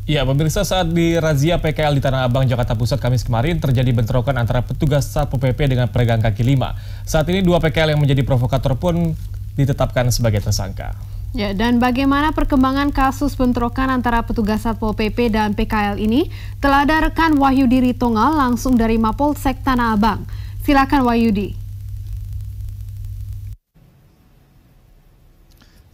Ya, pemirsa, saat di razia PKL di Tanah Abang, Jakarta Pusat Kamis kemarin terjadi bentrokan antara petugas Satpol PP dengan pedagang kaki lima. Saat ini dua PKL yang menjadi provokator pun ditetapkan sebagai tersangka. Ya, dan bagaimana perkembangan kasus bentrokan antara petugas Satpol PP dan PKL ini? Telah ada rekan Wahyudi Ritongal langsung dari Mapolsek Tanah Abang. Silakan Wahyudi.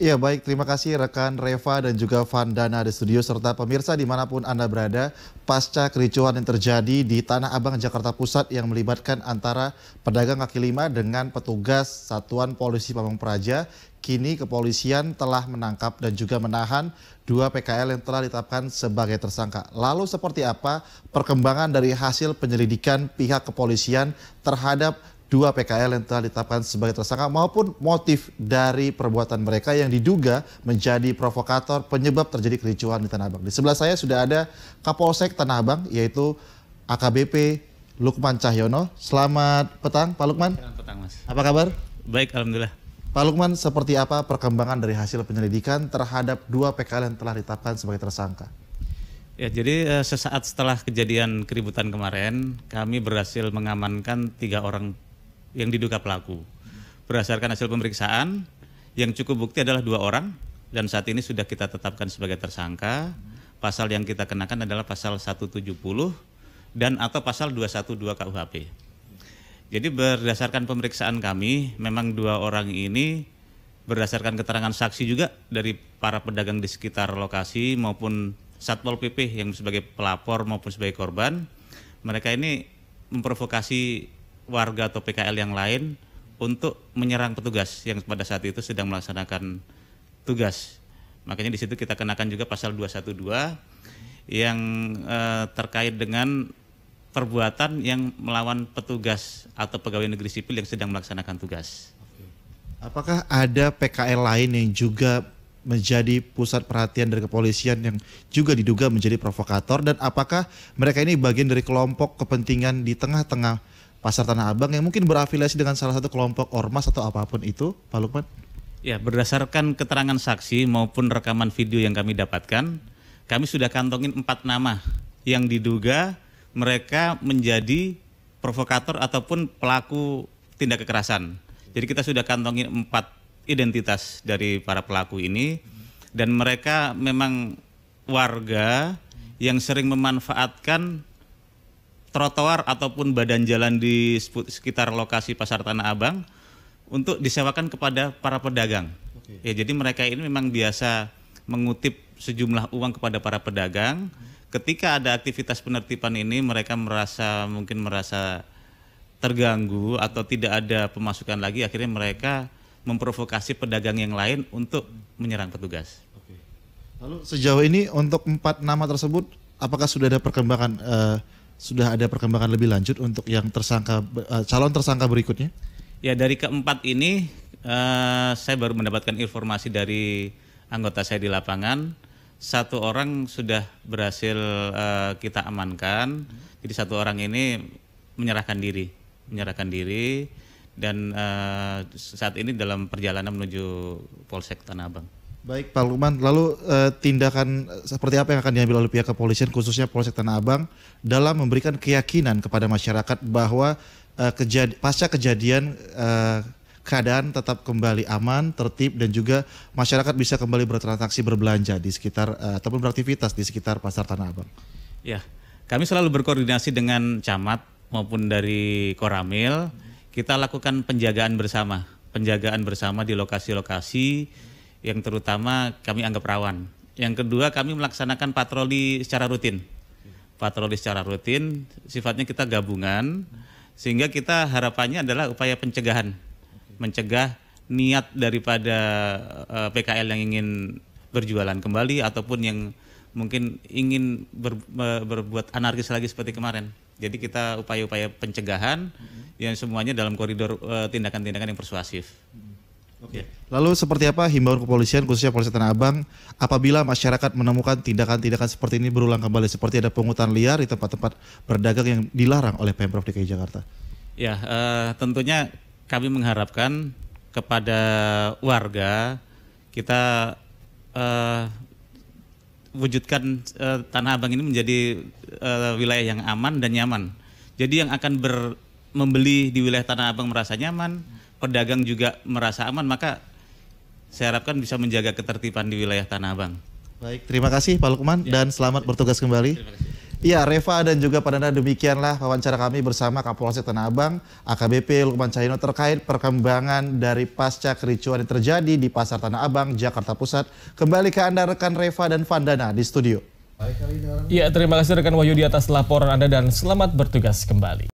Iya baik, terima kasih rekan Reva dan juga Vandana di studio serta pemirsa dimanapun Anda berada. Pasca kericuhan yang terjadi di Tanah Abang, Jakarta Pusat yang melibatkan antara pedagang kaki lima dengan petugas Satuan Polisi Pamong Praja, kini kepolisian telah menangkap dan juga menahan dua PKL yang telah ditetapkan sebagai tersangka. Lalu seperti apa perkembangan dari hasil penyelidikan pihak kepolisian terhadap dua PKL yang telah ditetapkan sebagai tersangka maupun motif dari perbuatan mereka yang diduga menjadi provokator penyebab terjadi kericuhan di Tanah Abang. Di sebelah saya sudah ada Kapolsek Tanah Abang yaitu AKBP Lukman Cahyono. Selamat petang Pak Lukman. Selamat petang Mas. Apa kabar? Baik, alhamdulillah. Pak Lukman, seperti apa perkembangan dari hasil penyelidikan terhadap dua PKL yang telah ditetapkan sebagai tersangka? Ya, jadi sesaat setelah kejadian keributan kemarin, kami berhasil mengamankan 3 orang yang diduga pelaku. Berdasarkan hasil pemeriksaan, yang cukup bukti adalah 2 orang dan saat ini sudah kita tetapkan sebagai tersangka. Pasal yang kita kenakan adalah pasal 170 dan atau pasal 212 KUHP. Jadi berdasarkan pemeriksaan kami, memang 2 orang ini berdasarkan keterangan saksi juga dari para pedagang di sekitar lokasi maupun Satpol PP yang sebagai pelapor maupun sebagai korban, mereka ini memprovokasi warga atau PKL yang lain untuk menyerang petugas yang pada saat itu sedang melaksanakan tugas. Makanya di situ kita kenakan juga pasal 212 yang terkait dengan perbuatan yang melawan petugas atau pegawai negeri sipil yang sedang melaksanakan tugas. Apakah ada PKL lain yang juga menjadi pusat perhatian dari kepolisian yang juga diduga menjadi provokator, dan apakah mereka ini bagian dari kelompok kepentingan di tengah-tengah Pasar Tanah Abang yang mungkin berafiliasi dengan salah satu kelompok ormas atau apapun itu, Pak Lukman? Ya, berdasarkan keterangan saksi maupun rekaman video yang kami dapatkan, kami sudah kantongin 4 nama yang diduga mereka menjadi provokator ataupun pelaku tindak kekerasan. Jadi kita sudah kantongin 4 identitas dari para pelaku ini, dan mereka memang warga yang sering memanfaatkan trotoar ataupun badan jalan di sekitar lokasi Pasar Tanah Abang untuk disewakan kepada para pedagang. Ya, jadi mereka ini memang biasa mengutip sejumlah uang kepada para pedagang. Ketika ada aktivitas penertiban ini, mereka mungkin merasa terganggu atau tidak ada pemasukan lagi, akhirnya mereka memprovokasi pedagang yang lain untuk menyerang petugas. Lalu sejauh ini untuk 4 nama tersebut, apakah sudah ada perkembangan lebih lanjut untuk yang tersangka, calon tersangka berikutnya? Ya, dari keempat ini saya baru mendapatkan informasi dari anggota saya di lapangan. 1 orang sudah berhasil kita amankan. Jadi 1 orang ini menyerahkan diri dan saat ini dalam perjalanan menuju Polsek Tanah Abang. Baik Pak Lukman, lalu tindakan seperti apa yang akan diambil oleh pihak kepolisian khususnya Polsek Tanah Abang dalam memberikan keyakinan kepada masyarakat bahwa pasca kejadian keadaan tetap kembali aman, tertib, dan juga masyarakat bisa kembali bertransaksi, berbelanja di sekitar ataupun beraktivitas di sekitar Pasar Tanah Abang? Ya, kami selalu berkoordinasi dengan camat maupun dari Koramil. Kita lakukan penjagaan bersama di lokasi-lokasi yang terutama kami anggap rawan. Yang kedua, kami melaksanakan patroli secara rutin. Sifatnya kita gabungan, sehingga kita harapannya adalah upaya pencegahan. Mencegah niat daripada PKL yang ingin berjualan kembali ataupun yang mungkin ingin berbuat anarkis lagi seperti kemarin. Jadi kita upaya-upaya pencegahan yang semuanya dalam koridor tindakan-tindakan yang persuasif. Oke. Lalu seperti apa himbauan kepolisian khususnya Polsek Tanah Abang apabila masyarakat menemukan tindakan-tindakan seperti ini berulang kembali, seperti ada pungutan liar di tempat-tempat berdagang yang dilarang oleh Pemprov DKI Jakarta? Ya, tentunya kami mengharapkan kepada warga kita wujudkan Tanah Abang ini menjadi wilayah yang aman dan nyaman. Jadi yang akan membeli di wilayah Tanah Abang merasa nyaman, pedagang juga merasa aman, maka saya harapkan bisa menjaga ketertiban di wilayah Tanah Abang. Baik, terima kasih Pak Lukman dan selamat bertugas kembali. Terima kasih. Iya, Reva dan juga Pak Dana, demikianlah wawancara kami bersama Kapolsek Tanah Abang, AKBP Lukman Cahyono terkait perkembangan dari pasca kericuan yang terjadi di Pasar Tanah Abang, Jakarta Pusat. Kembali ke Anda rekan Reva dan Vandana di studio. Iya, terima kasih rekan Wahyu di atas laporan Anda dan selamat bertugas kembali.